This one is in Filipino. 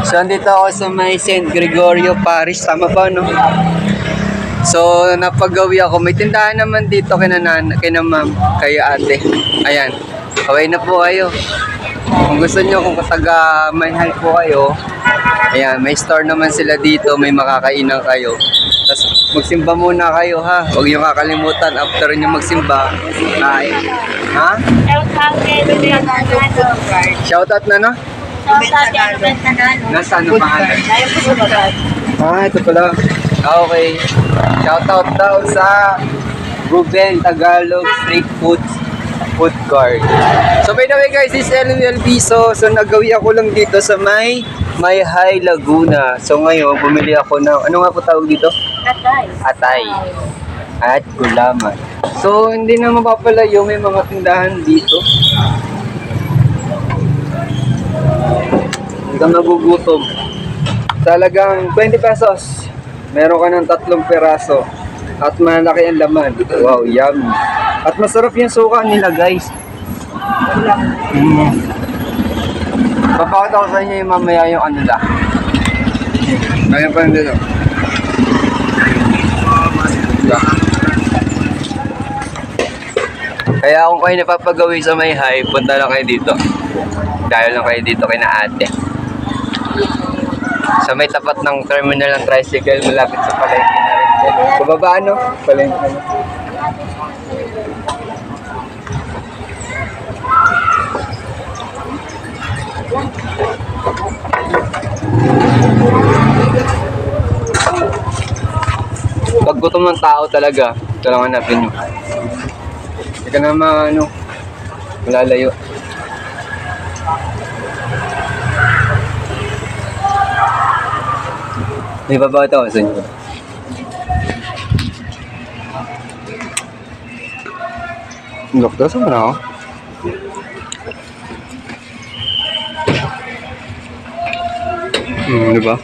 So, andito ako sa may St. Gregorio Parish. Tama ba, no? So, napagawi ako. May tindahan naman dito kina ma'am, kay ate. Ayan. Okay na po kayo. Kung gusto nyo, kung taga Mayhay po kayo, ayan, may store naman sila dito. May makakainan kayo. Tapos, magsimba muna kayo, ha? Huwag nyo kakalimutan. After nyo magsimba, kain. Ha? Shoutout na, no? Nasaan ang pangalan? Ito pala. Okay. Shoutout daw sa Ruben Tagalog Street Food Court. So by the way guys, this is LLB. So nagawi ako lang dito sa Mayhay Laguna. So ngayon, bumili ako ng, ano nga po tawag dito? Atay. At gulaman. So hindi na mapapalayo, may mga tindahan dito. Hindi ka nagugutom. Talagang 20 pesos. Meron ka ng 3 peraso. At malaki ang laman. Wow, yummy. At masarap yung suka nila, guys. Papakita ko sa inyo yung mamaya yung ano lang. Ngayon pa rin dito. Kaya kung kayo napapagawi sa Mayhay, punta lang kayo dito. Dahil lang kayo dito kay na ate. Sa may tapat ng terminal ng tricycle, malapit sa palengke na rin. Sa baba, ano? Palengke na. Pag gutom ng tao talaga, ito lang hanapin nyo. Hindi ka naman, ano, malalayo. May baba ito sa inyo. Doktor, saan mo na ako? Diba?